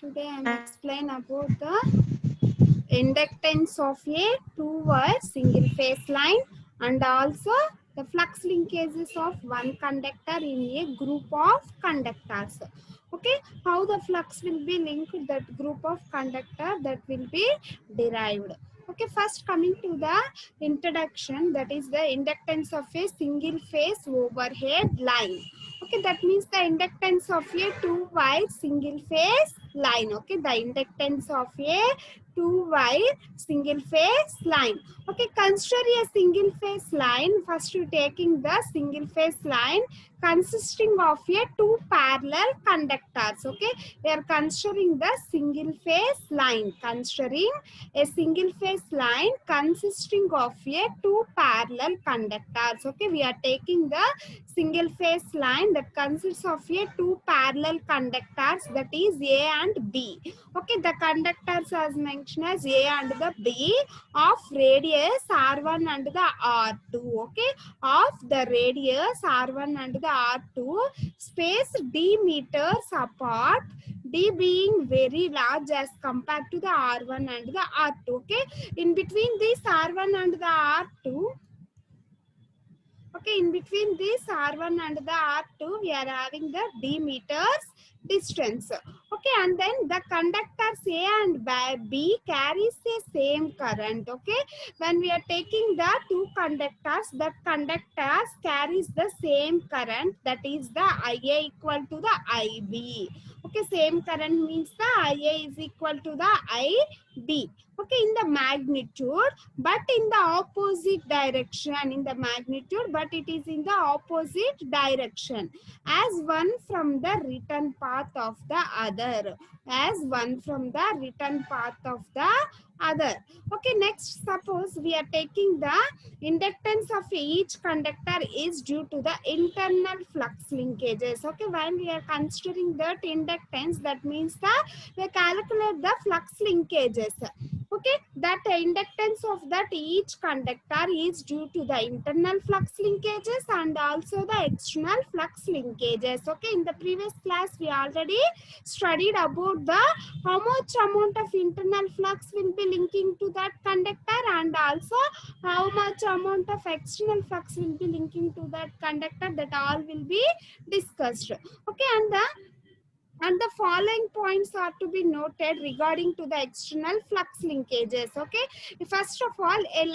Today I am explain about the inductance of a two-wire single phase line and also the flux linkages of one conductor in a group of conductors. Okay, how the flux will be linked to that group of conductor, that will be derived. Okay, first coming to the introduction, that is the inductance of a single phase overhead line. Okay, that means the inductance of a two-wire single phase line. Okay, the inductance of a two-wire single phase line. Okay, consider a single phase line. First you taking the single phase line consisting of a two parallel conductors. Okay, we are considering the single phase line. Considering a single phase line consisting of a two parallel conductors. Okay, we are taking the single phase line that consists of a two parallel conductors, that is A and B. Okay, the conductors as mentioned as A and the B of radius R1 and the R2. Okay, of the radius R1 and the R2, space D meters apart, D being very large as compared to the R1 and the R2. Okay, in between this R1 and the R2, okay, in between this R1 and the R2, we are having the D meters distance. Okay, and then the conductors A and B carries the same current. Okay, when we are taking the two conductors, that conductors carries the same current, that is the IA equal to the IB. Okay, same current means the IA is equal to the IB. Okay, in the magnitude, but in the opposite direction, in the magnitude, but it is in the opposite direction, as one from the return path of the other, as one from the return path of the other. Okay, next suppose we are taking the inductance of each conductor is due to the internal flux linkages. Okay, when we are considering that inductance, that means the we calculate the flux linkages. Okay, that inductance of that each conductor is due to the internal flux linkages and also the external flux linkages. Okay, in the previous class we already studied about the how much amount of internal flux will be linking to that conductor and also how much amount of external flux will be linking to that conductor, that all will be discussed. Okay, and the following points are to be noted regarding to the external flux linkages. Okay, first of all, a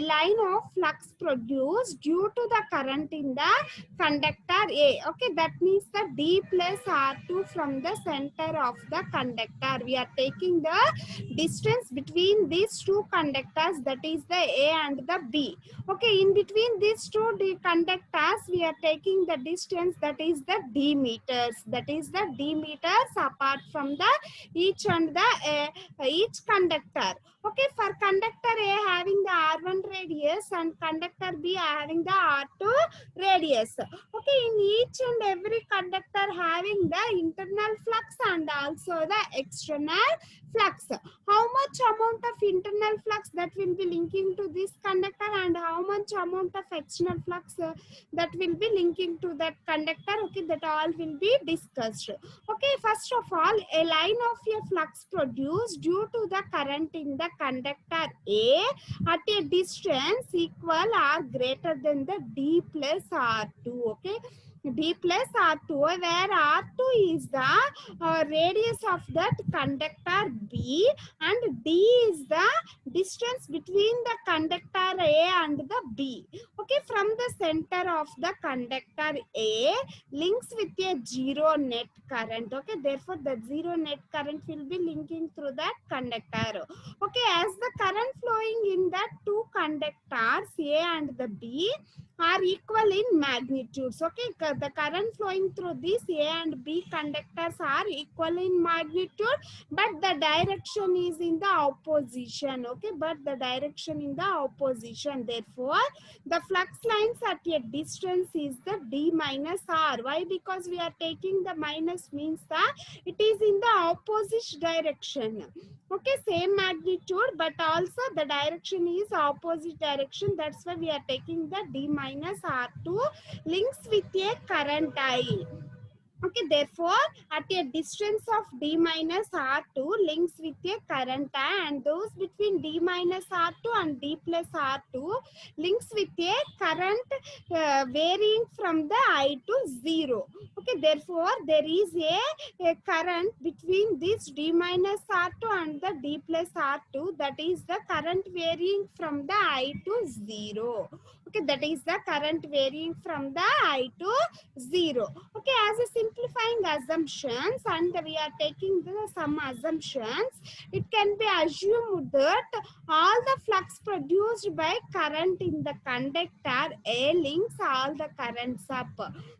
line of flux produced due to the current in the conductor A. Okay, that means the D plus R2 from the center of the conductor. We are taking the distance between these two conductors, that is the A and the B. Okay, in between these two conductors, we are taking the distance, that is the D meters, that is the D meters apart from the each and the each conductor. Okay, for conductor A having the R1 radius and conductor B having the R2 radius. Okay, in each and every conductor having the internal flux and also the external flux. How much amount of internal flux that will be linking to this conductor and how much amount of external flux that will be linking to that conductor. Okay, that all will be discussed. Okay, first of all, a line of a flux produced due to the current in the conductor A at a distance equal or greater than the D plus R2. Okay, D plus R2, where R2 is the radius of that conductor B and D is the distance between the conductor A and the B. Okay, from the center of the conductor A links with a zero net current. Okay, therefore the zero net current will be linking through that conductor. Okay, as the current flowing in the two conductors A and the B are equal in magnitudes. Okay, the current flowing through these A and B conductors are equal in magnitude, but the direction is in the opposition. Okay, but the direction in the opposition. Therefore, the flux lines at a distance is the D minus R. Why? Because we are taking the minus means that it is in the opposite direction. Okay, same magnitude, but also the direction is opposite direction. That's why we are taking the D minus R2 links with a current I. Okay, therefore, at a distance of d minus r2 links with a current I, and those between d minus r2 and d plus r2 links with a current varying from the I to 0. Okay, therefore, there is a current between this d minus r2 and the d plus r2, that is the current varying from the I to 0. Okay, that is the current varying from the I to 0. Okay, as a simplifying assumptions, and we are taking some assumptions, it can be assumed that all the flux produced by current in the conductor A links all the currents up.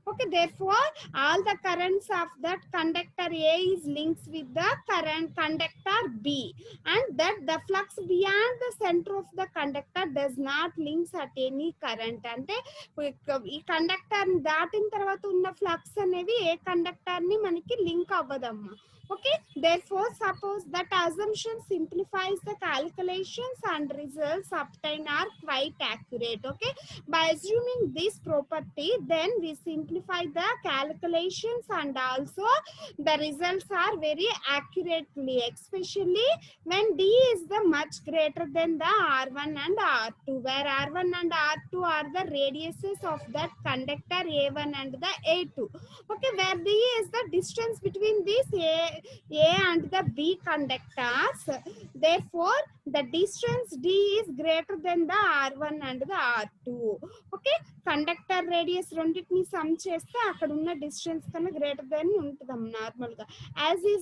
Okay, therefore all the currents of that conductor A is links with the current conductor B, and that the flux beyond the center of the conductor does not links at any current. అంటే ఈ conductor దాటిన తర్వాత ఉన్న flux అనేవి ఏ conductor ని మనకి link అవ్వదమ్మా. Okay, therefore suppose that assumption simplifies the calculations and results obtained are quite accurate. Okay, by assuming this property, then we simplify the calculations and also the results are very accurately, especially when d is the much greater than the r1 and r2, where r1 and r2 are the radiuses of that conductor a1 and the a2. Okay, where d is the distance between these a and the b conductors, therefore the distance d is greater than the r1 and the r2. Okay, conductor radius రెండింటిని some చేస్తే అక్కడ ఉన్న distance కన్నా greater than ఉంటుందమ్మ normal గా, as is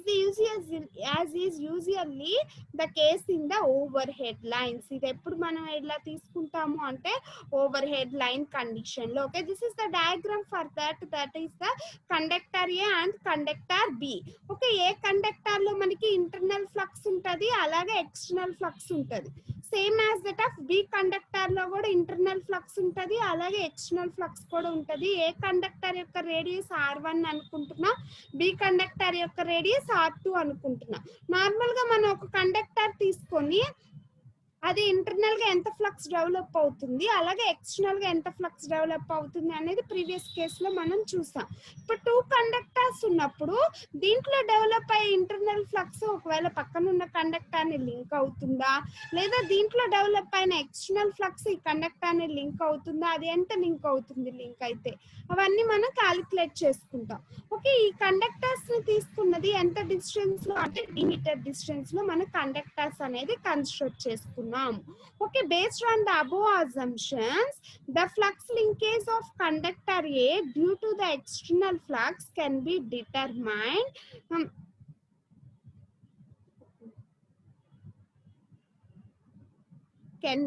usually the case in the overhead lines. ఇది ఎప్పుడు మనం ఎలా తీసుకుంటాము అంటే ఓవర్ హెడ్ లైన్ కండిషన్ లో. Okay, this is the diagram for that is the conductor A and conductor B. Okay, A conductor లో మనకి ఇంటర్నల్ ఫ్లక్స్ ఉంటది, అలాగే ఎక్స్టర్నల్ ఫ్లక్స్ ఉంటది. Same as that of B conductor లో కూడా internal flux ఉంటది, అలాగే ఎక్స్టర్నల్ ఫ్లక్స్ కూడా ఉంటది. ఏ కండక్టర్ యొక్క రేడియస్ r1 అనుకుంటున్నా, బి కండక్టర్ యొక్క రేడియస్ r2 అనుకుంటున్నా. నార్మల్ గా మనం ఒక కండక్టర్ తీసుకొని అది ఇంటర్నల్ గా ఎంత ఫ్లక్స్ డెవలప్ అవుతుంది, అలాగే ఎక్స్టర్నల్ గా ఎంత ఫ్లక్స్ డెవలప్ అవుతుంది అనేది ప్రీవియస్ కేసులో మనం చూసాం. ఇప్పుడు టూ కండక్టర్స్ ఉన్నప్పుడు దీంట్లో డెవలప్ అయ్యే ఇంటర్నల్ ఫ్లక్స్ ఒకవేళ పక్కన ఉన్న కండక్టర్ ని లింక్ అవుతుందా, లేదా దీంట్లో డెవలప్ అయిన ఎక్స్టర్నల్ ఫ్లక్స్ ఈ కండక్టర్ ని లింక్ అవుతుందా, అది ఎంత లింక్ అవుతుంది లింక్ అయితే, అవన్నీ మనం క్యాలిక్యులేట్ చేసుకుంటాం. ఓకే, ఈ కండక్టర్స్ ని తీసుకున్నది ఎంత డిస్టెన్స్ లో అంటే మీటర్ డిస్టెన్స్ లో మనం కండక్టర్స్ అనేది కన్స్ట్రక్ట్ చేసుకున్నాం. Okay, based on the above assumptions, the flux linkage of conductor A due to the external flux can be determined. Can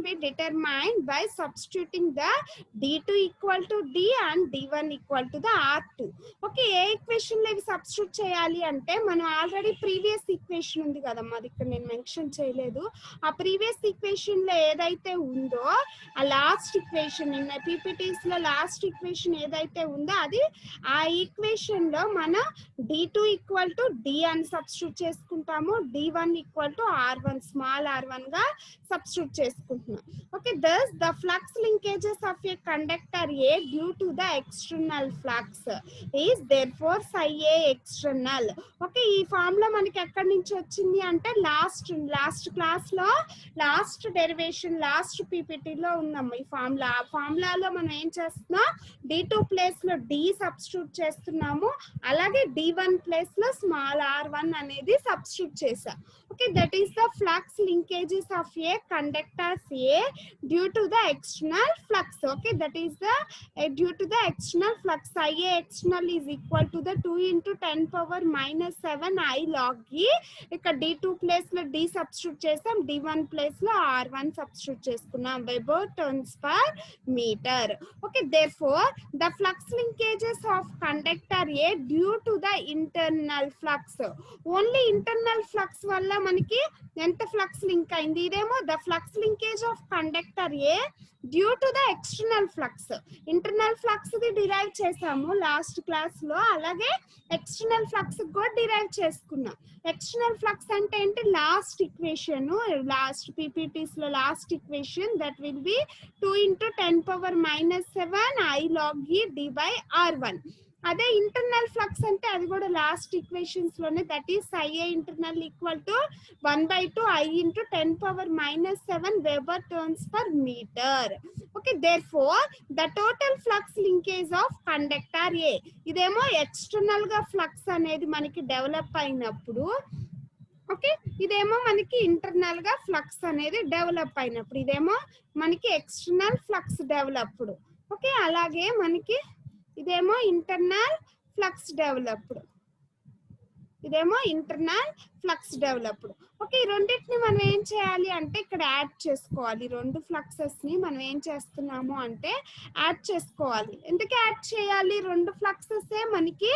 be determined by substituting the d2 equal to d and d1 equal to the r2. Okay, A equation లో ఇవి substitute చేయాలి అంటే మనం already previous equation ఉంది కదమ్మా, అది ఇక్కడ నేను మెన్షన్ చేయలేదు. ఆ ప్రీవియస్ ఈక్వేషన్ లో ఏదైతే ఉందో ఆ లాస్ట్ ఈక్వేషన్ నిన్న పీపీటీస్ లో లాస్ట్ ఈక్వేషన్ ఏదైతే ఉందో అది ఆ ఈక్వేషన్ లో మనం d2 ఈక్వల్ టు d అని సబ్స్టిట్యూట్ చేసుకుంటాము, d1 equal to r1 small r1 గా సబ్స్టిట్యూట్ చేసుకుంటాం. Okay, thus the flux linkages of a conductor A due to the external flux is therefore psi A external. Okay, ఈ formula మనకి ఎక్కడి నుంచి వచ్చింది అంటే లాస్ట్ క్లాస్ లో లాస్ట్ డెరివేషన్ లాస్ట్ పీపీటీ లో ఉందమ్మా ఈ ఫార్ములా. ఆ ఫార్ములాలో మనం ఏం చేస్తున్నాం, d2 ప్లేస్ లో d సబ్స్టిట్యూట్ చేస్తున్నాము, అలాగే d1 ప్లేస్ లో స్మాల్ r1 అనేది సబ్స్టిట్యూట్ చేసాం. Okay, that is the flux linkages of a conductor A due to the external flux. Okay, that is the due to the external flux. Ia external is equal to the 2 into 10 power minus 7 I log E. ఇక్కడ d2 place లో d substitute చేసాం, d1 place లో r1 substitute చేసుకున్నాం, weber turns per metre. Okay, therefore the flux linkages of conductor A due to the internal flux. Only internal flux వల్ల మనకి ఎంత flux link అయింది, ఇదేమో the flux link linkage of conductor A due to the external flux. Internal flux the derive చేసాము last class లో, అలాగే external flux కూడా derive చేసుకున్నాం. ఎక్స్టర్నల్ ఫ్లక్స్ అంటే ఏంటి, లాస్ట్ ఈక్వేషన్, లాస్ట్ పీపీటీస్ లో last equation that will be 2 × 10⁻⁷ I log E d/r1. అదే internal flux అంటే అది కూడా లాస్ట్ ఈక్వేషన్స్ లోనే, that is IA internal equal to 1/2 I × 10⁻⁷ Weber turns per meter. Okay, therefore the total flux linkage of conductor A, ఇదేమో external గా flux అనేది మనకి develop అయినప్పుడు, ఓకే, ఇదేమో మనకి ఇంటర్నల్ గా ఫ్లక్స్ అనేది డెవలప్ అయినప్పుడు, ఇదేమో మనకి ఎక్స్టర్నల్ ఫ్లక్స్ డెవలప్డ్. ఓకే, అలాగే మనకి ఇదేమో ఇంటర్నల్ ఫ్లక్స్ డెవలప్డ్, ఇదేమో ఇంటర్నల్ ఫ్లక్స్ డెవలప్డ్. ఓకే, ఈ రెండింటిని మనం ఏం చేయాలి అంటే ఇక్కడ యాడ్ చేసుకోవాలి. రెండు ఫ్లక్సెస్ ని మనం ఏం చేస్తున్నాము అంటే యాడ్ చేసుకోవాలి. ఎందుకు యాడ్ చేయాలి, రెండు ఫ్లక్సెస్ మనకి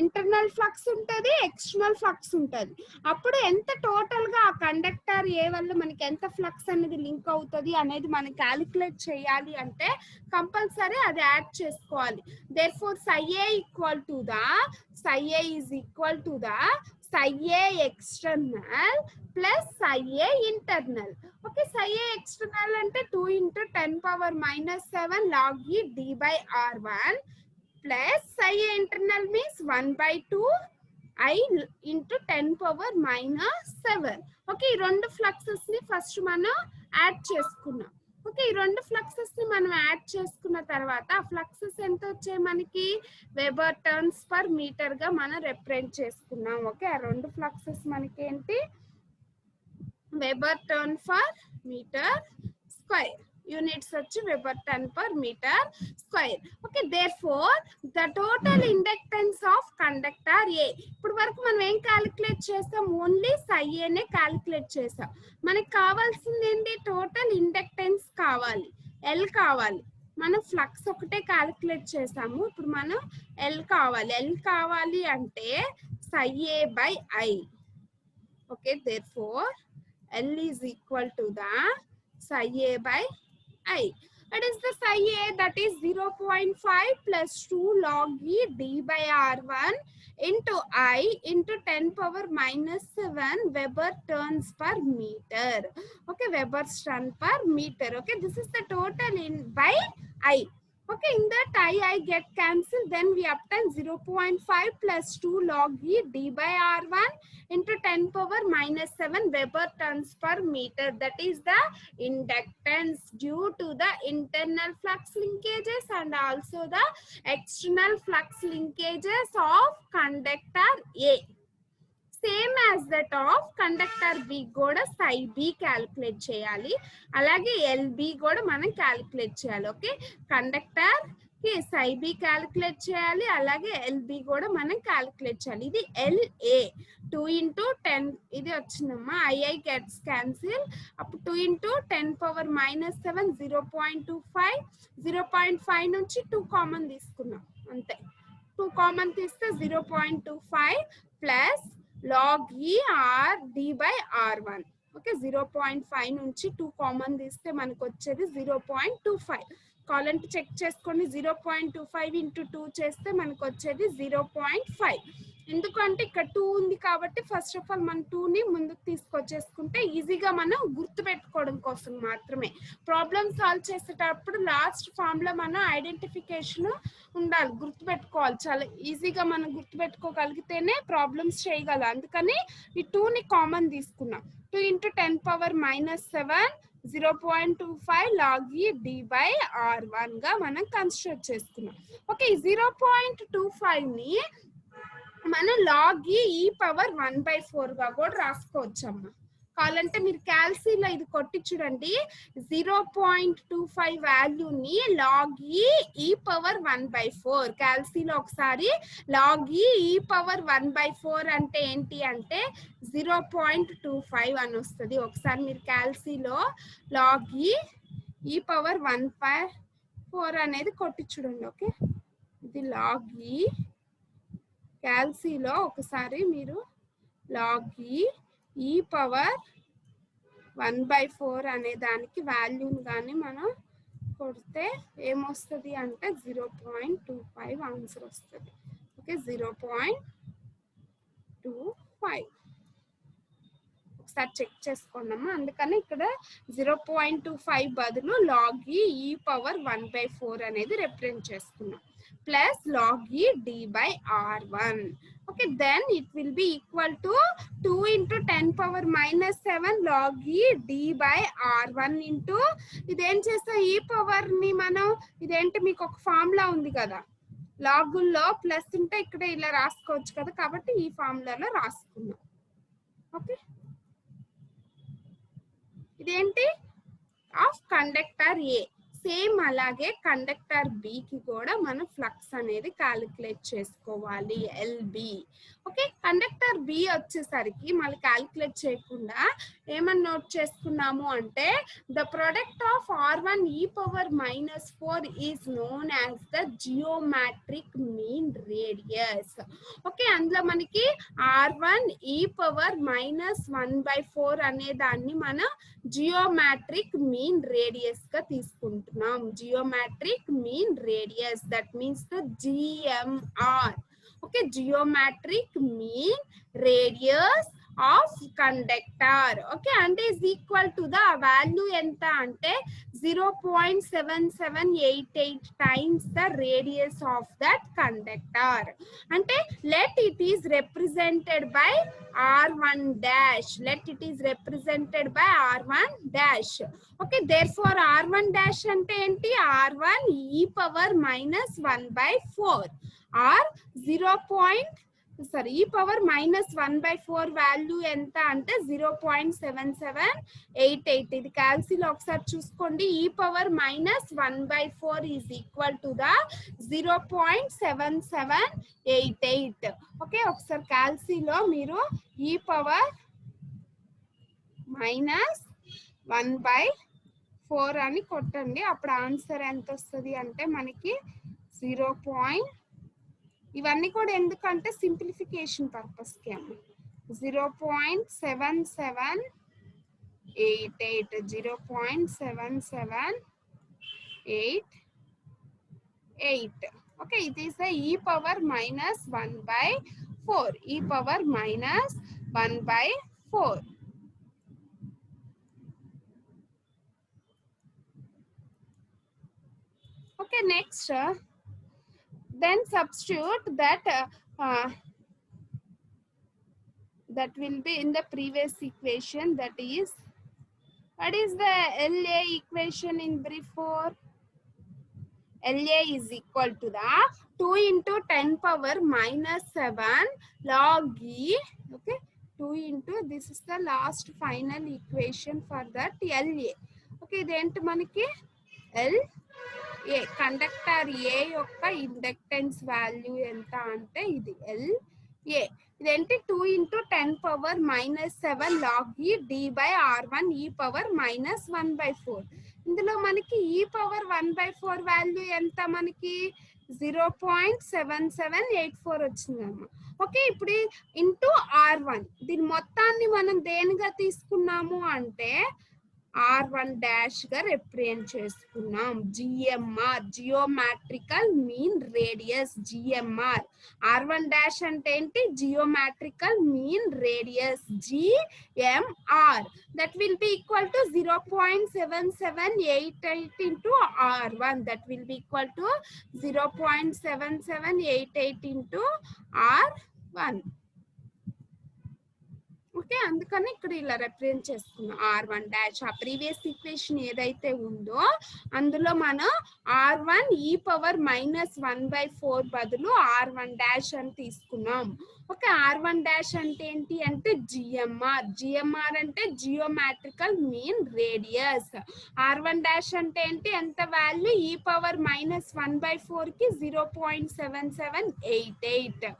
ఇంటర్నల్ ఫ్లక్స్ ఉంటుంది, ఎక్స్టర్నల్ ఫ్లక్స్ ఉంటుంది. అప్పుడు ఎంత టోటల్ గా ఆ కండక్టర్ ఏ వల్ల మనకి ఎంత ఫ్లక్స్ అనేది లింక్ అవుతుంది అనేది మనం క్యాలిక్యులేట్ చేయాలి అంటే కంపల్సరీ అది యాడ్ చేసుకోవాలి. therefore psi A is equal to the psi A external plus psi A internal. Okay, psi A external అంటే 2 × 10⁻⁷ log E d/r1 plus psi A internal means 1/2 I × 10⁻⁷. Okay, ఈ రెండు fluxes ని first మనం add చేసుకున్నాం. Okay, ఈ రెండు fluxes ని మనం యాడ్ చేసుకున్న తర్వాత ఆ ఫ్లక్సెస్ ఎంత వచ్చాయి మనకి, వెబర్ టర్న్స్ పర్ మీటర్ గా మనం రిప్రజెంట్ చేసుకున్నాం. ఓకే, ఆ రెండు ఫ్లక్సెస్ మనకి ఏంటి, weber turn per metre square, units వచ్చి weber turn per metre square. Okay, therefore the total inductance of conductor A, ఇప్పుడు వరకు మనం ఏం క్యాలిక్యులేట్ చేసాం, ఓన్లీ psi A నే క్యాలిక్యులేట్ చేసాం. మనకి కావాల్సింది ఏంటి, టోటల్ ఇండక్టెన్స్ కావాలి, L కావాలి. మనం ఫ్లక్స్ ఒకటే క్యాలిక్యులేట్ చేసాము, ఇప్పుడు మనం L కావాలి అంటే psi A/I. Okay, therefore L is equal to the psi A/I. That is the psi A, that is 0.5 plus 2 log E d/r1 into I into 10⁻⁷ Weber turns per meter. Okay, Weber turn per meter. Okay, this is the total in by I. Okay, in that I get cancelled, then we obtain 0.5 plus 2 log E d/r1 into 10⁻⁷ Weber turns per meter. That is the inductance due to the internal flux linkages and also the external flux linkages of conductor A. Same as that of conductor B కూడా psi B calculate చేయాలి, అలాగే LB కూడా మనం calculate చేయాలి. Okay, conductor కి psi B calculate చేయాలి, అలాగే LB కూడా మనం క్యాలిక్యులేట్ చేయాలి. ఇది LA 2 × 10, ఇది వచ్చిందమ్మా, II గెట్స్ క్యాన్సిల్, అప్పుడు 2 × 10⁻⁷ 0.25, 0.5 నుంచి 2 కామన్ తీసుకున్నాం, అంతే. 2 కామన్ తీస్తే 0.25 plus log E r d/r1. Okay, 0.5 నుంచి 2 కామన్ తీస్తే మనకు వచ్చేది 0.25. కావాలంటే చెక్ చేసుకోండి, 0.25 × 2 చేస్తే మనకు వచ్చేది 0.5. ఎందుకంటే ఇక్కడ 2 ఉంది కాబట్టి ఫస్ట్ ఆఫ్ ఆల్ మనం 2 ని ముందుకు తీసుకొచ్చేసుకుంటే ఈజీగా మనం గుర్తు పెట్టుకోవడం కోసం మాత్రమే. ప్రాబ్లమ్ సాల్వ్ చేసేటప్పుడు లాస్ట్ ఫామ్ లో మనం ఐడెంటిఫికేషన్ ఉండాలి, గుర్తు పెట్టుకోవాలి. చాలా ఈజీగా మనం గుర్తు పెట్టుకోగలిగితేనే ప్రాబ్లమ్స్ చేయగలం. అందుకని ఈ 2 ని కామన్ తీసుకున్నాం. 2 × 10⁻⁷ 0.25 log E d/r1 గా మనం కన్స్ట్రక్ట్ చేసుకున్నాం. ఓకే, 0.25 ని మనం log E⁴ గా కూడా రాసుకోవచ్చు అమ్మా. కావాలంటే మీరు క్యాల్సీలో ఇది కొట్టి చూడండి, 0.25 వాల్యూని log E⁴ క్యాల్సీలో ఒకసారి log E⁴ అంటే ఏంటి అంటే 0.25 అని వస్తుంది. ఒకసారి మీరు క్యాల్సీలో log E⁴ అనేది కొట్టి చూడండి. ఓకే, ఇది log E, క్యాల్సీలో ఒకసారి మీరు log E⁴ 1/4 అనే దానికి వాల్యూని కానీ మనం కొడితే ఏమొస్తుంది అంటే 0.25 ఆన్సర్ వస్తుంది. ఓకే 0.25 ఒకసారి చెక్ చేసుకున్నాము. అందుకని ఇక్కడ 0.25 బదులు log e పవర్ 1/4 అనేది రిప్రజెంట్ చేసుకున్నాం plus log e d/r1. Okay then it will be equal to 2 into 10⁻⁻7 log e d/r1 into ఇదేం చేస్తాం ఈ పవర్ ని మనం ఇదేంటి మీకు ఒక ఫార్ములా ఉంది కదా లాగుల్లో ప్లస్ ఉంటే ఇక్కడ ఇలా రాసుకోవచ్చు కదా కాబట్టి ఈ ఫార్ములాలో రాసుకున్నాం. ఓకే ఇదేంటి ఆఫ్ కండక్టర్ ఏ సేమ్ అలాగే కండక్టర్ బి కి కూడా మనం ఫ్లక్స్ అనేది క్యాలిక్యులేట్ చేసుకోవాలి ఎల్బి. ఓకే కండక్టర్ బి వచ్చేసరికి మళ్ళీ క్యాలిక్యులేట్ చేయకుండా ఏమని నోట్ చేసుకున్నాము అంటే the product of r1 e⁻⁻4 is known as the geometric mean radius. Okay అందులో మనకి r1 e⁻⁻1/4 అనే దాన్ని మనం జియోమెట్రిక్ మీన్ రేడియస్ గా తీసుకుంటున్నాం. Geometric mean radius that means the GMR. Okay geometric mean radius of conductor. Okay అంటే is equal to the value ఎంత అంటే 0.7788 times the radius of that conductor. అంటే let it is represented by r1 dash. Let it is represented by r1 dash. Okay therefore r1 dash ante enti r1 e⁻⁻1/4 or e⁻⁻1/4 value ఎంత అంటే 0.7788. ఇది క్యాల్సిలో ఒకసారి చూసుకోండి. e⁻⁻1/4 is equal to the 0.7788. Okay ఒకసారి క్యాల్సిలో మీరు e⁻⁻1/4 అని కొట్టండి. అప్పుడు ఆన్సర్ ఎంత వస్తుంది అంటే మనకి 0. ఇవన్నీ కూడా ఎందుకంటే సింప్లిఫికేషన్ పర్పస్ కి అమ్మ 0.7788. Okay it is the e⁻⁻1/4 e⁻⁻1/4. okay next then substitute that that will be in the previous equation. That is what is the LA equation in brief for? LA is equal to the 2 into 10⁻⁻7 log e. Okay 2 into this is the last final equation for that LA. okay identi manaki L A conductor ఏ యొక్క inductance value ఎంత అంటే ఇది L A ఇదేంటి 2 into 10⁻⁻7 log e d/r1 e⁻⁻1/4. ఇందులో మనకి e⁻1/4 value ఎంత మనకి 0.7784 వచ్చిందమ్మా. ఓకే ఇప్పుడు ఇంటూ r1 దీని మొత్తాన్ని మనం దేనిగా తీసుకున్నాము అంటే r1 డాష్ గా రిప్రజెంట్ చేసుకున్నాం. GMR geometrical mean radius GMR. r1 dash అంటే ఏంటి geometrical mean radius GMR. That will be equal to 0.7788 into r1. That will be equal to 0.7788 into r1. Okay అందుకని ఇక్కడ ఇలా రిప్రజెంట్ చేసుకున్నాం r1 డాష్. ఆ previous equation ఏదైతే ఉందో అందులో మనం r1 e⁻⁻1/4 బదులు r1 డాష్ అని తీసుకున్నాం. ఓకే r1 డాష్ అంటే ఏంటి అంటే GMR. GMR అంటే geometrical mean radius. r1 dash అంటే ఏంటి ఎంత వాల్యూ e⁻⁻1/4 కి 0.7788.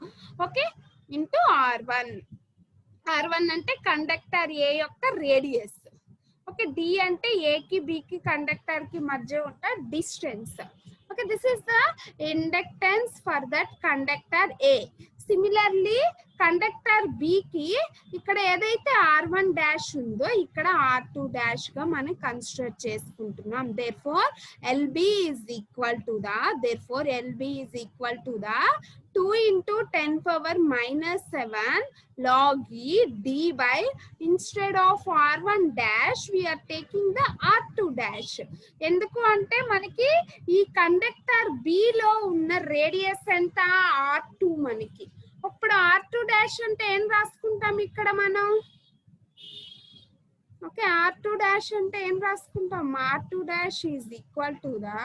Okay into r1. r1 అంటే కండక్టర్ ఏ యొక్క రేడియస్. ఓకే డి అంటే ఏ కి బి కి కండక్టర్ కి మధ్య ఉన్న distance. Okay this is the inductance for that conductor A. Similarly conductor B కి ఇక్కడ ఏదైతే r1 డాష్ ఉందో ఇక్కడ r2 డాష్ గా మనం కన్స్ట్రక్ట్ చేసుకుంటున్నాం. therefore lb is equal to the 2 into 10 power minus 7 log e d by, instead of r1 dash we are taking the r2 dash. ఎందుకు అంటే మనకి ఈ కండక్టర్ బి లో ఉన్న రేడియస్ ఎంత r2 మనకి. ఇప్పుడు r2 డాష్ అంటే ఏం రాసుకుంటాం ఇక్కడ మనం? ఓకే, r2 డాష్ అంటే ఏం రాసుకుంటాం? r2 dash is equal to the,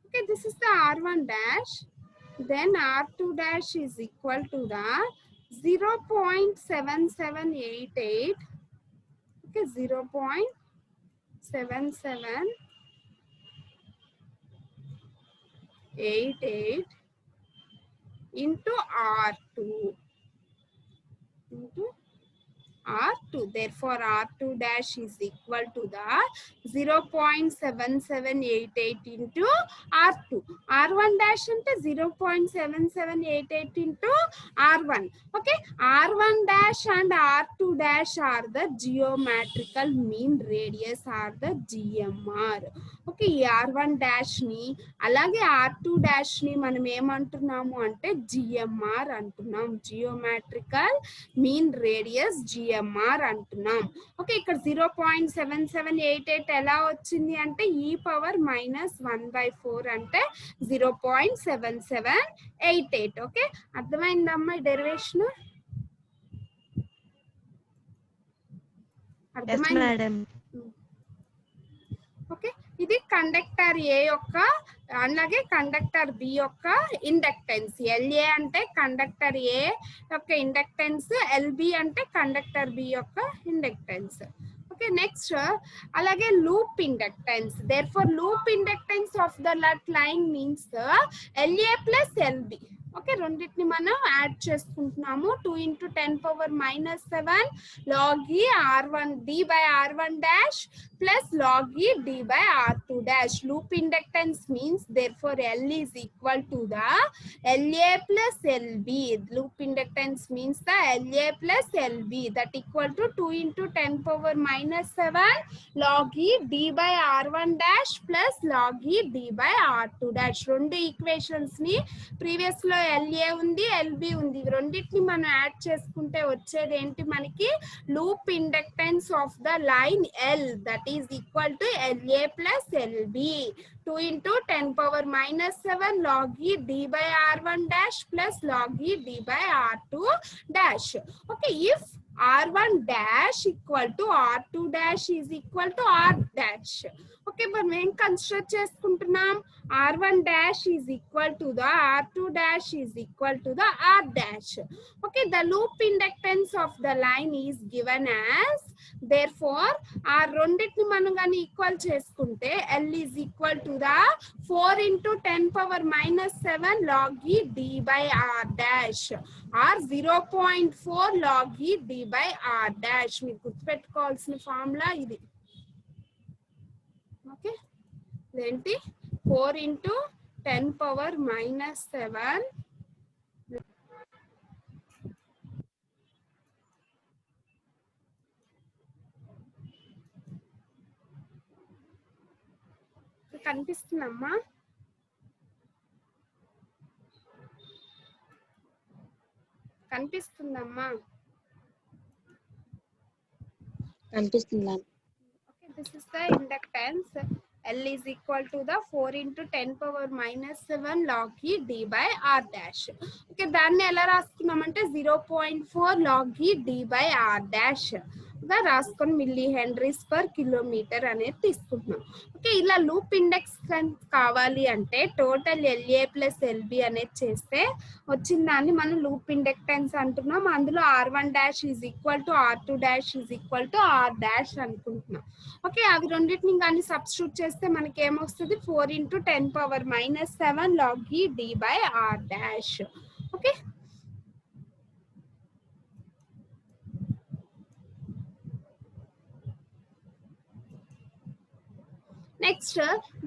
okay, this is the r1 dash, then r2 dash is equal to the 0.7788, okay, 0.7788 into r2 into r2. therefore r2 dash is equal to the 0.7788 into r2. r1 dash ante 0.7788 into r1. okay, r1 dash and r2 dash are the geometrical mean radius, are the GMR. Okay, ఈ r1 dash ని అలాగే r2 dash ని మనం ఏమంటున్నాము అంటే GMR అంటున్నాం. Geometrical mean radius GMR అంటున్నాం. Okay, ఇక్కడ 0.7788 ఎలా వచ్చింది అంటే e⁻−1/4 అంటే 0.7788. ఓకే, అర్థమైందమ్మా ఈ డెరివేషన్? అర్థమైంది? ఓకే, ఇది కండక్టర్ ఏ యొక్క అలాగే కండక్టర్ బి యొక్క ఇండక్టెన్స్. LA అంటే కండక్టర్ ఏ యొక్క ఇండక్టెన్స్, LB అంటే కండక్టర్ బి యొక్క ఇండక్టెన్స్. ఓకే, నెక్స్ట్ అలాగే loop inductance. therefore loop inductance of the line means LA plus LB. Okay, రెండింటిని మనం యాడ్ చేసుకుంటున్నాము. 2 into 10 power minus 7 log e r1 d by r1 dash plus log e d by r2 dash. loop inductance means therefore L is equal to the LA plus LB. loop inductance means the LA plus LB, that equal to 2 into 10 power minus 7 log e d by r1 dash plus log e d by r2 dash. రెండు equations ని previous లో LA ఉంది, LB ఉంది, రెండింటిని మనం add చేసుకుంటే వచ్చేది ఏంటి మనకి? Loop inductance of the line L, that is equal to LA plus LB. 2 into 10 power minus 7 log e d by r1 dash plus log e d by r2 dash. okay, if r1 dash equal to r2 dash is equal to r dash. Okay, మనం ఏం construct చేసుకుంటున్నాం? r1 dash is equal to the r2 dash is equal to the r dash. okay, the loop inductance of the line is given as, therefore ఆ రెండింటిని మనం కానీ equal చేసుకుంటే L is equal to the 4 into 10 power minus 7 log e d by r dash, or 0.4 log e d by r dash. మీరు గుర్తుపెట్టుకోవాల్సిన formula ఇది. Okay, ఇదేంటి? 4 into 10 power minus 7 కనిపిస్తుందమ్మా? కనిపిస్తుందమ్మా? కనిపిస్తుందా? Okay, this is the inductance. L is equal to the 4 into 10 power minus 7 log e d by r dash. Okay, దాన్ని ఎలా రాసుకున్నామంటే 0.4 log e d by r dash గా రాసుకొని milli Henry's per kilometre అనేది తీసుకుంటున్నాం. Okay, ఇలా loop index కావాలి అంటే total LA plus LB అనేది చేస్తే వచ్చిన దాన్ని మనం లూప్ ఇండక్టెన్స్ అంటున్నాం. అందులో r1 dash is equal to r2 dash is equal to r dash అనుకుంటున్నాం. ఓకే, అవి రెండింటిని కానీ సబ్స్టిట్యూట్ చేస్తే మనకి ఏమొస్తుంది? 4 into 10 power minus 7 log e d by r dash. Okay, Next,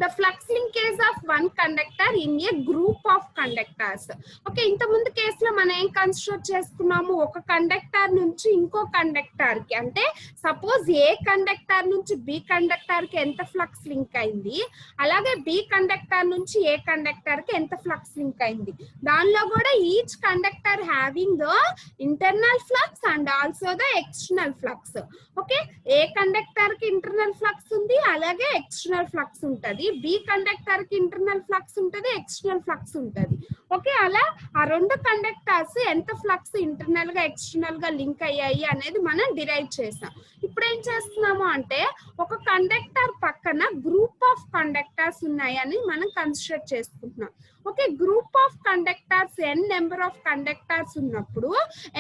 the flux linkage of one conductor in a group of conductors. Okay, ఇంత ముందు కేసులో మనం ఏం కన్స్ట్రక్ట్ చేసుకున్నాము, ఒక కండక్టర్ నుంచి ఇంకో కండక్టర్ కి, అంటే సపోజ్ ఏ కండక్టర్ నుంచి బి కండక్టర్ కి ఎంత ఫ్లక్స్ లింక్ అయింది, అలాగే బి కండక్టర్ నుంచి ఏ కండక్టర్ కి ఎంత ఫ్లక్స్ లింక్ అయింది. దానిలో కూడా each conductor having the internal flux and also the external flux. Okay, A conductor కి ఇంటర్నల్ ఫ్లక్స్ ఉంది, అలాగే ఎక్స్టర్నల్ ఫ్లక్స్ ఉంటది. బి కండక్టర్ కి ఇంటర్నల్ ఫ్లక్స్ ఉంటది, ఎక్స్టర్నల్ ఫ్లక్స్ ఉంటది. ఓకే, అలా ఆ రెండు కండక్టర్స్ ఎంత ఫ్లక్స్ ఇంటర్నల్ గా ఎక్స్టర్నల్ గా లింక్ అయ్యాయి అనేది మనం డిరైవ్ చేసాం. ఇప్పుడు ఏం చేస్తున్నాము అంటే ఒక కండక్టర్ పక్కన గ్రూప్ ఆఫ్ కండక్టర్స్ ఉన్నాయని మనం కన్స్ట్రక్ట్ చేసుకుంటున్నాం. Okay, group of conductors n number of conductors ఉన్నప్పుడు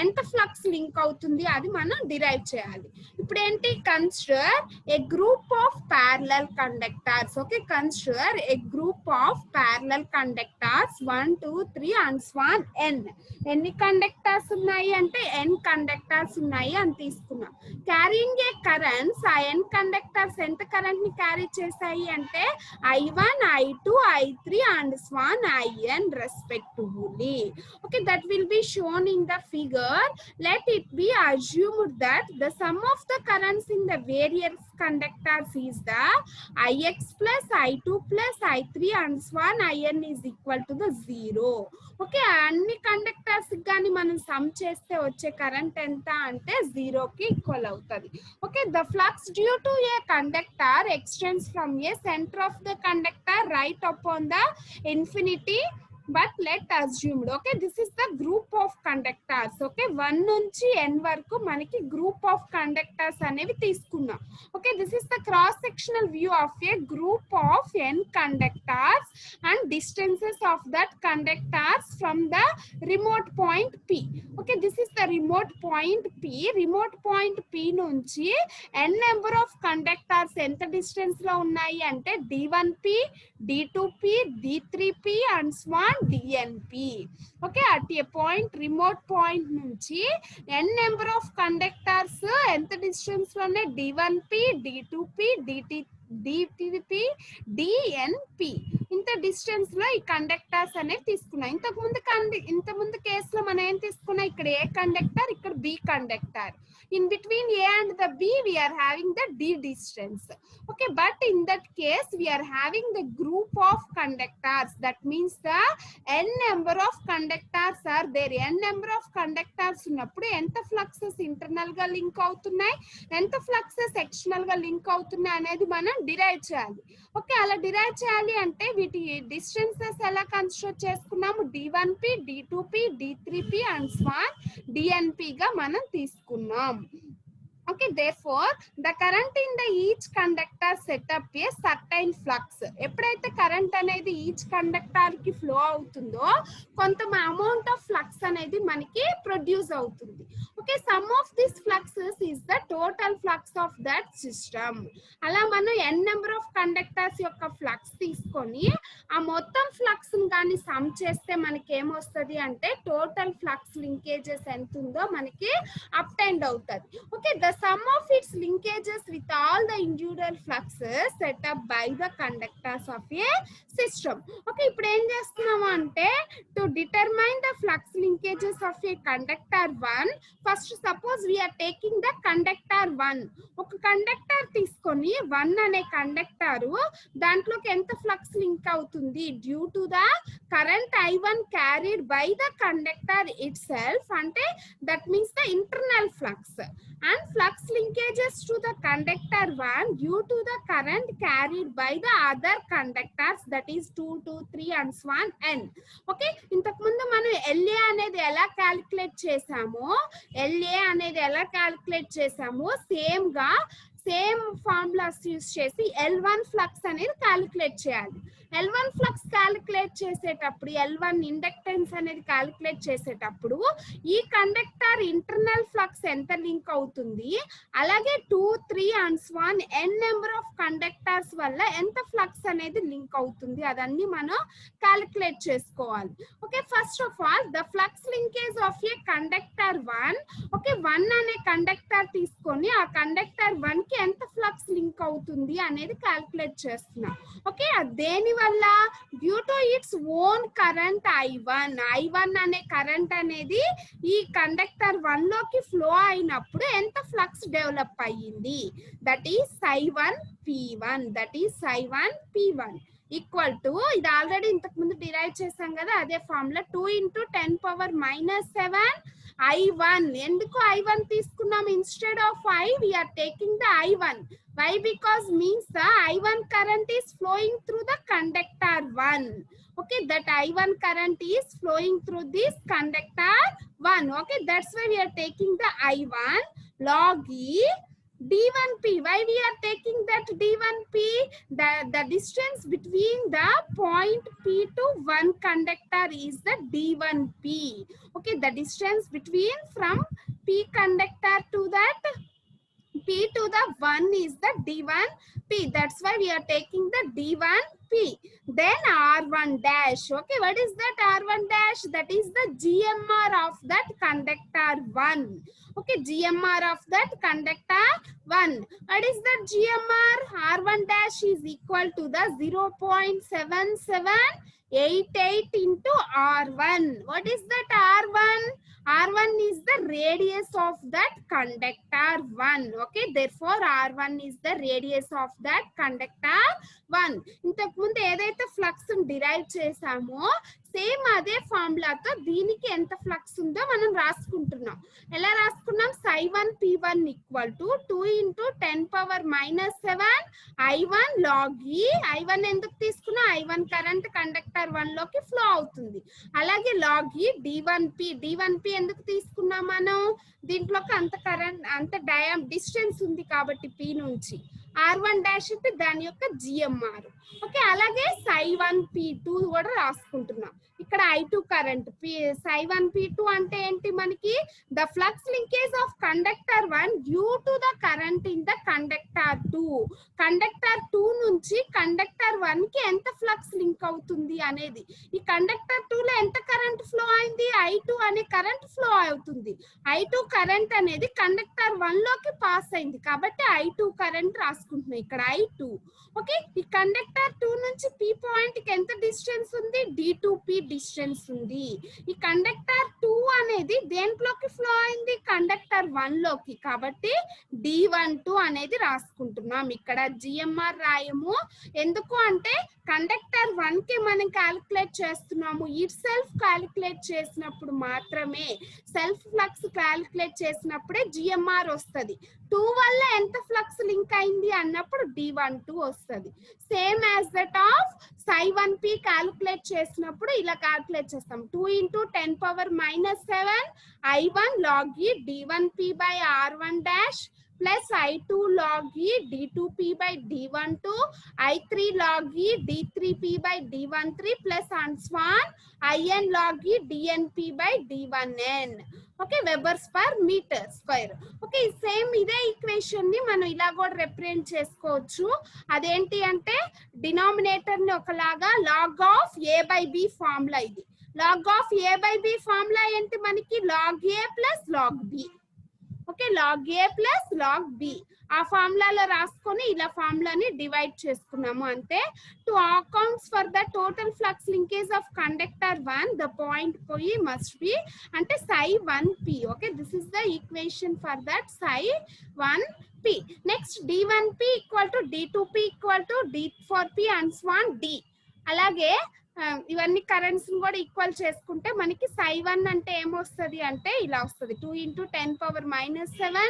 ఎంత ఫ్లక్స్ లింక్ అవుతుంది అది మనం డిరైవ్ చేయాలి. ఇప్పుడు ఏంటి, consider A group of parallel conductors. Okay, consider A group of parallel conductors 1 2 3 and so on n. ఎన్ని కండక్టర్స్ ఉన్నాయి అంటే n కండక్టర్స్ ఉన్నాయి అని తీసుకున్నాం. క్యారింగ్ ఏ కరెంట్స్, ఆ n కండక్టర్స్ ఎంత కరెంట్ ని క్యారీ చేశాయి అంటే I1 I2 I3 and so on In respectively. Okay, that will be shown in the figure. Let it be assumed that the sum of the currents in the various conductors is the Ix plus I2 plus I3 and so on In is equal to the 0. Okay, అన్ని conductors గాని మనం some చేస్తే వచ్చే current ఎంత అంటే 0 కి equal అవుతుంది. Okay, the flux due to A conductor extends from A centre of the conductor right upon the infinity. But let assumed, okay, this is the group of conductors. Okay, 1 నుంచి n వరకు మనకి group of conductors అనేవి తీసుకున్నాం. Okay, this is the cross sectional view of a group of n conductors and distances of that conductors from the remote point P. Okay, this is the remote point P. Remote point P నుంచి n number of conductors ఎంత distance లో ఉన్నాయి అంటే D1P, D2P, D3P and so on DNP. Okay, at a point remote point నుంచి n number of conductors ఎంత distance లో ఉన్నాయి, D1P, D2P, DTP, DNP. ఇంత డిస్టెన్స్ లో ఈ కండక్టర్స్ అనేవి తీసుకున్నాం. ఇంత ముందు కేసులో మనం ఏం తీసుకున్నాం, ఇక్కడ ఏ కండక్టర్, ఇక్కడ B conductor. In between A and the B, we are having the D distance. Okay, but in that case, we are having the group of conductors. That means the n number of conductors are there. N number of conductors ఉన్నప్పుడు ఎంత fluxes internal గా link అవుతున్నాయి, ఎంత fluxes external గా link అవుతున్నాయి అనేది మనం derive చేయాలి. ఓకే, అలా డిరైవ్ చేయాలి అంటే వీటి డిస్టెన్సెస్ ఎలా కన్స్ట్రక్ట్ చేసుకున్నాము, D1P, D2P, D3P and so on DNP గా మనం తీసుకున్నాం. Okay, therefore the current in the each conductor set up a certain flux. ఎప్పుడైతే కరెంట్ అనేది ఈచ్ కండక్టర్ కి ఫ్లో అవుతుందో కొంత అమౌంట్ ఆఫ్ ఫ్లక్స్ అనేది మనకి ప్రొడ్యూస్ అవుతుంది. Okay, some of this fluxes is the total flux of that system. అలా మనం n నెంబర్ ఆఫ్ కండక్టర్స్ యొక్క ఫ్లక్స్ తీసుకొని ఆ మొత్తం ఫ్లక్స్ కానీ సమ్ చేస్తే మనకి ఏమొస్తుంది అంటే టోటల్ ఫ్లక్స్ లింకేజెస్ ఎంత ఉందో మనకి అప్టైండ్ అవుతుంది. Okay, the sum of its linkages with all the individual fluxes set up by the conductors of a system. Okay, ఇప్పుడు ఏం చేస్తున్నాము అంటే to determine the flux linkages of a conductor 1, first suppose we are taking the conductor 1. ఒక conductor తీసుకొని 1 అనే conductor దాంట్లోకి ఎంత flux link అవుతుంది due to the current I1 carried by the conductor itself, అంటే that means the internal flux, and flux linkages to the conductor 1 due to the current carried by the other conductors, that is 2, 2, 3 and so on n. Okay, ఇంతకు ముందు మనం LA అనేది ఎలా calculate చేసామో same formulas use చేసి L1 flux అనేది calculate చేయాలి. L1 flux calculate చేసేటప్పుడు L1 ఇండక్టెన్స్ అనేది క్యాలిక్యులేట్ చేసేటప్పుడు ఈ కండక్టర్ ఇంటర్నల్ ఫ్లక్స్ ఎంత లింక్ అవుతుంది, అలాగే 2, 3 and so on n number of conductors వల్ల ఎంత ఫ్లక్స్ అనేది లింక్ అవుతుంది అదన్నీ మనం క్యాలిక్యులేట్ చేసుకోవాలి. Okay, first of all the flux linkage of A conductor 1. Okay, 1 అనే కండక్టర్ తీసుకొని ఆ కండక్టర్ 1 కి ఎంత ఫ్లక్స్ లింక్ అవుతుంది అనేది క్యాలిక్యులేట్ చేస్తున్నాం. ఓకే, దేని వల్ల? Due to its own current I1 అనే కరెంట్ అనేది ఈ కండక్టర్ 1 లోకి ఫ్లో అయినప్పుడు ఎంత ఫ్లక్స్ డెవలప్ అయ్యింది, that is Ψ1 P1 equal to, ఇది ఆల్రెడీ ఇంతకు ముందు డిరైవ్ చేసాం కదా, అదే ఫార్ములా 2 × 10⁻⁷ I1. ఎందుకు I1 తీసుకున్నాం? Instead of I we are taking the I1. Why? Because means the I1 current is flowing through the conductor 1. Okay, that I1 current is flowing through this conductor 1. Okay, that's why we are taking the I1 log E D1P. Why we are taking that D1P? The distance between the point P to 1 conductor is the D1P. Okay, the distance between from P conductor to that P to the 1 is the D1P. That's why we are taking the D1P. Then R1 dash. Okay, what is that R1 dash? That is the GMR of that conductor 1. Okay, GMR of that conductor 1. What is that GMR? R1 dash is equal to the 0.7788 into R1. What is that R1? R1 is the radius of that conductor 1. Okay, therefore R1 is the radius of that conductor 1. ఇంతకు ముందు ఏదైతే flux derive చేసామో same అదే ఫార్ములాతో దీనికి ఎంత flux ఉందో మనం రాసుకుంటున్నాం. ఎలా రాసుకున్నాం? Ψ1 P1 equal to 2 × 10⁻⁷ I1 log E. I1 ఎందుకు తీసుకున్నా? I1 కరెంట్ కండక్టర్ 1 లోకి ఫ్లో అవుతుంది. అలాగే log E D1P ఎందుకు తీసుకున్నాం మనం? దీంట్లోకి అంత కరెంట్ అంత డిస్టెన్స్ ఉంది కాబట్టి P నుంచి. R1 డాష్ అంటే దాని యొక్క GMR. ఓకే, అలాగే Ψ1 P2 కూడా రాసుకుంటున్నాం. ఇక్కడ I2 కరెంట్ Ψ1 P2 అంటే ఏంటి మనకి? The flux linkage of conductor 1 due to the current in the conductor 2. Conductor 2 నుంచి కండక్టర్ 1 కి ఎంత ఫ్లక్స్ లింక్ అవుతుంది అనేది. ఈ కండక్టర్ 2 లో ఎంత కరెంట్ ఫ్లో అయింది? I2 అనే కరెంట్ ఫ్లో అవుతుంది. I2 కరెంట్ అనేది కండక్టర్ 1 లోకి పాస్ అయింది కాబట్టి I2 కరెంట్ రాసుకుంటున్నాం ఇక్కడ I2. ఓకే, ఈ కండక్టర్ 2 నుంచి P పాయింట్ కి ఎంత డిస్టెన్స్ ఉంది? D2P డిస్టెన్స్ ఉంది. ఈ కండక్టర్ 2 అనేది దేంట్లోకి ఫ్లో అయింది? కండక్టర్ 1 లోకి, కాబట్టి D12 అనేది రాసుకుంటున్నాం. ఇక్కడ GMR రాయము. ఎందుకు అంటే కండక్టర్ 1 కి మనం క్యాలిక్యులేట్ చేస్తున్నాము. ఇట్ సెల్ఫ్ క్యాలిక్యులేట్ చేసినప్పుడు మాత్రమే, సెల్ఫ్ ఫ్లక్స్ క్యాలిక్యులేట్ చేసినప్పుడే GMR వస్తుంది. 2 వల్ల ఎంత ఫ్లక్స్ లింక్ అయింది అన్నప్పుడు D12 వస్తుంది. Same as that of Ψ1P calculate చేసినప్పుడు ఇలా క్యాలిక్యులేట్ చేస్తాం. 2 × 10⁻⁷ I1 log E D1P by R1 dash plus I2 log E D2P by D12, I3 log E D3P by D13 plus and so on IN log E DNP by D1N. Okay, webers per metre square. Okay, same ఇదే equation ని మనం ఇలా కూడా represent చేసుకోవచ్చు. అదేంటి అంటే denominator ని ఒకలాగా log of A/B ఫార్ములా. ఇది log of A/B ఫార్ములా ఏంటి మనకి? log A plus log B. Okay, log A plus log B ఆ ఫార్ములాలో రాసుకొని ఇలా ఫార్ములాని డివైడ్ చేసుకున్నాము అంతే. To accounts for the total flux linkage of conductor 1 the point P must be అంటే Ψ1P. Okay, this is the equation for that Ψ1P. Next D1P equal to D2P equal to D4P and so on D. అలాగే ఇవన్నీ currents కూడా equal చేసుకుంటే మనకి Ψ1 అంటే ఏమొస్తుంది అంటే ఇలా వస్తుంది. 2 × 10⁻⁷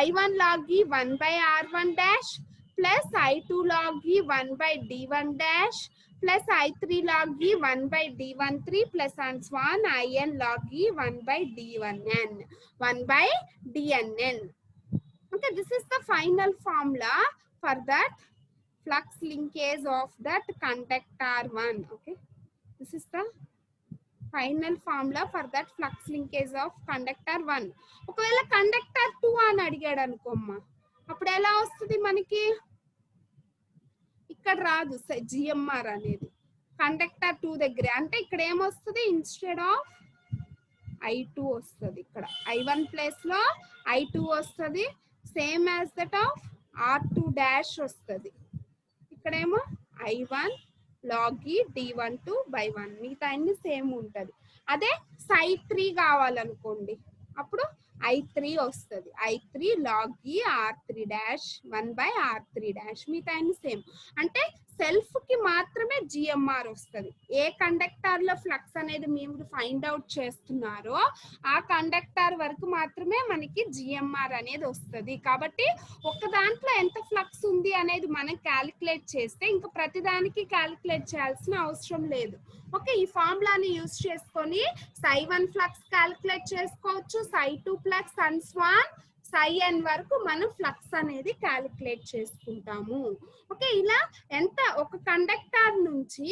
I1 log E 1 by R1 dash plus I2 log E 1 by D1 dash plus I3 log E 1 by D13 plus and so on IN log E 1 by D1N 1 by DNN. Okay, this is the final formula for that flux linkage of that conductor 1. Okay, this is the final formula for that flux linkage of conductor 1. ఒకవేళ conductor 2 అని అడిగాడు అనుకోమ్మా, అప్పుడు ఎలా వస్తుంది మనకి? ఇక్కడ రాదు GMR అనేది, కండక్టర్ 2 దగ్గరే. అంటే ఇక్కడ ఏమొస్తుంది? ఇన్స్టెడ్ ఆఫ్ I2 వస్తుంది, ఇక్కడ I1 ప్లేస్ లో I2 వస్తుంది. Same as that of R2 dash వస్తుంది. ఇక్కడేమో I1 log E D12/1, మిగతా అన్ని సేమ్ ఉంటది. అదే Ψ3 కావాలనుకోండి, అప్పుడు I3 వస్తుంది. I3 log E R3 dash 1/R3 dash, మిగతా అన్ని సేమ్. అంటే సెల్ఫ్ కి మాత్రమే జిఎంఆర్ వస్తుంది. ఏ కండక్టర్ లో ఫ్లక్స్ అనేది మీరు ఫైండ్ అవుట్ చేస్తున్నారో ఆ కండక్టర్ వరకు మాత్రమే మనకి జిఎంఆర్ అనేది వస్తుంది. కాబట్టి ఒక దాంట్లో ఎంత ఫ్లక్స్ ఉంది అనేది మనం క్యాలిక్యులేట్ చేస్తే ఇంకా ప్రతిదానికి క్యాలిక్యులేట్ చేయాల్సిన అవసరం లేదు. ఓకే, ఈ ఫార్ములాని యూజ్ చేసుకొని Ψ1 ఫ్లక్స్ క్యాలిక్యులేట్ చేసుకోవచ్చు, Ψ2 ఫ్లక్స్ అండ్ స్వాన్ Ψn వరకు మనం ఫ్లక్స్ అనేది క్యాలిక్యులేట్ చేసుకుంటాము. ఓకే, ఇలా ఎంత ఒక కండక్టర్ నుంచి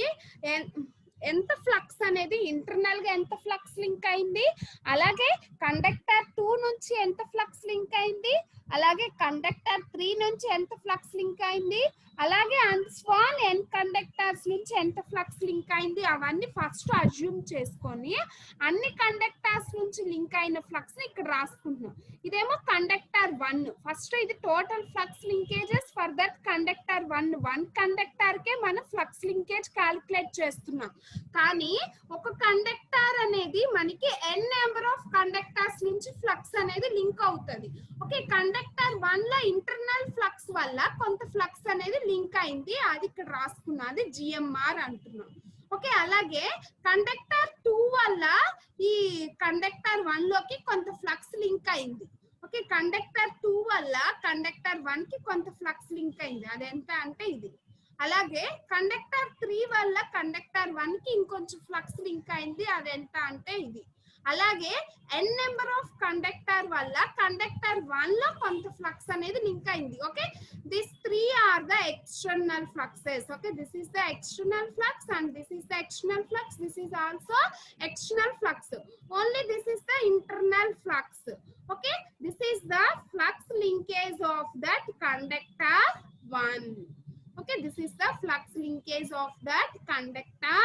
ఎంత ఫ్లక్స్ అనేది ఇంటర్నల్ గా ఎంత ఫ్లక్స్ లింక్ అయింది, అలాగే కండక్టర్ 2 నుంచి ఎంత ఫ్లక్స్ లింక్ అయింది, అలాగే కండక్టర్ 3 నుంచి ఎంత ఫ్లక్స్ లింక్ అయింది, అలాగే స్వాన్ ఎన్ కండక్టర్స్ నుంచి ఎంత ఫ్లక్స్ లింక్ అయింది, అవన్నీ ఫస్ట్ అజ్యూమ్ చేసుకొని అన్ని కండక్టర్స్ నుంచి లింక్ అయిన ఫ్లక్స్ ని ఇక్కడ రాసుకుంటున్నాం. ఇదేమో కండక్టర్ 1. ఫస్ట్ ఇది total flux linkages for that conductor 1. 1 conductor కే మనం ఫ్లక్స్ లింకేజ్ క్యాలిక్యులేట్ చేస్తున్నాం. కానీ ఒక కండక్టర్ అనేది మనకి n నెంబర్ ఆఫ్ కండక్టర్స్ నుంచి ఫ్లక్స్ అనేది లింక్ అవుతుంది. ఓకే, కండక్టర్ 1 లో ఇంటర్నల్ ఫ్లక్స్ వల్ల కొంత ఫ్లక్స్ అనేది లింక్ అయింది, అది ఇక్కడ రాసుకున్నది జిఎంఆర్ అంటున్నాం. ఓకే, అలాగే కండక్టర్ 2 వల్ల ఈ కండక్టర్ 1 లోకి కొంత ఫ్లక్స్ లింక్ అయింది. ఓకే, కండక్టర్ 2 వల్ల కండక్టర్ 1 కి కొంత ఫ్లక్స్ లింక్ అయింది, అది ఎంత అంటే ఇది. అలాగే కండక్టర్ 3 వల్ల కండక్టర్ 1 కి ఇంకొంచెం ఫ్లక్స్ లింక్ అయింది, అది ఎంత అంటే ఇది. అలాగే n నెంబర్ ఆఫ్ కండక్టర్ వల్ల కండక్టర్ 1 లో కొంత ఫ్లక్స్ అనేది లింక్ అయింది. Okay, this 3 are the external fluxes. Okay, this is the external flux and this is the external flux, this is also external flux. Only this is the internal flux. Okay, this is the flux linkage of that conductor 1. Okay, this is the flux linkage of that conductor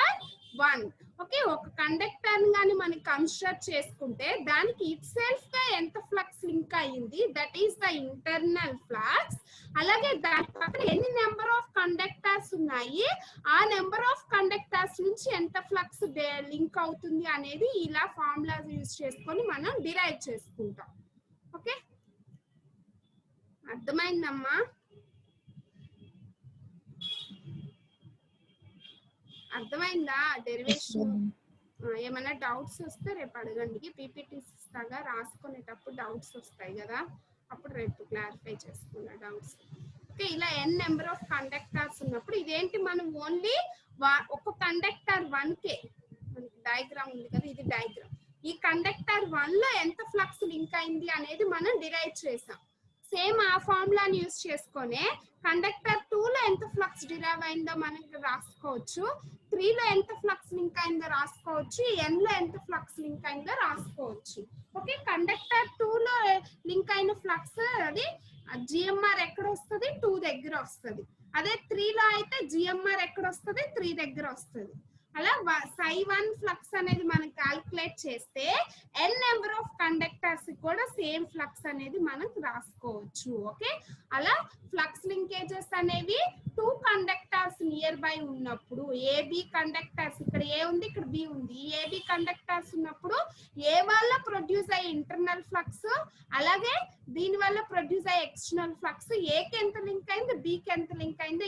1. Okay, ఒక conductor గాని మనం construct చేసుకుంటే దానికి it self గా ఎంత flux link అయ్యింది, that is the internal flux. అలాగే దాని పక్కన ఎన్ని నెంబర్ ఆఫ్ కండక్టర్స్ ఉన్నాయి, ఆ నెంబర్ ఆఫ్ కండక్టర్స్ నుంచి ఎంత ఫ్లక్స్ లింక్ అవుతుంది అనేది ఇలా ఫార్ములా యూజ్ చేసుకొని మనం డిరైవ్ చేసుకుంటాం. ఓకే, అర్థమైందమ్మా? అర్థమైందా డెరివేషన్? ఏమైనా డౌట్స్ వస్తే రేపు అడగండి. పీపీటీస్ ఇస్తాగా, రాసుకునేటప్పుడు డౌట్స్ వస్తాయి కదా, అప్పుడు రేపు క్లారిఫై చేసుకున్న డౌట్స్. ఓకే, ఇలా n నెంబర్ ఆఫ్ కండక్టర్స్ ఉన్నప్పుడు ఇదేంటి, మనం ఓన్లీ ఒక కండక్టర్ 1 కే, మనకి డయాగ్రామ్ ఉంది కదా, ఇది డయాగ్రామ్. ఈ కండక్టర్ 1 లో ఎంత ఫ్లక్స్ లింక్ అయింది అనేది మనం డిరైవ్ చేసాం. సేమ్ ఆ ఫార్ములాని యూజ్ చేసుకొని కండక్టర్ 2 లో ఎంత ఫ్లక్స్ డిరైవ్ అయిందో మనం రాసుకోవచ్చు, 3 లో ఎంత ఫ్లక్స్ లింక్ అయిందో రాసుకోవచ్చు, n లో ఎంత ఫ్లక్స్ లింక్ అయిందో రాసుకోవచ్చు. ఓకే, కండక్టర్ 2 లో లింక్ అయిన ఫ్లక్స్ అది జిఎంఆర్ ఎక్కడ వస్తుంది, 2 దగ్గర వస్తుంది. అదే 3 లో అయితే జిఎంఆర్ ఎక్కడ వస్తుంది, 3 దగ్గర వస్తుంది. అలా Ψ1 ఫ్లక్స్ అనేది మనం క్యాలిక్యులేట్ చేస్తే n నెంబర్ ఆఫ్ కండక్టర్స్ కూడా సేమ్ ఫ్లక్స్ అనేది మనం రాసుకోవచ్చు. ఓకే, అలా ఫ్లక్స్ లింకేజెస్ అనేవి 2 కండక్టర్స్ నియర్ బై ఉన్నప్పుడు, ఏబి కండక్టర్స్, ఇక్కడ ఏ ఉంది, ఇక్కడ బి ఉంది, ఏబి కండక్టర్స్ ఉన్నప్పుడు ఏ వల్ల ప్రొడ్యూస్ అయ్యే ఇంటర్నల్ ఫ్లక్స్, అలాగే దీని వల్ల ప్రొడ్యూస్ అయ్యే ఎక్స్టర్నల్ ఫ్లక్స్, ఏకి ఎంత లింక్ అయింది, బికి ఎంత లింక్ అయిందో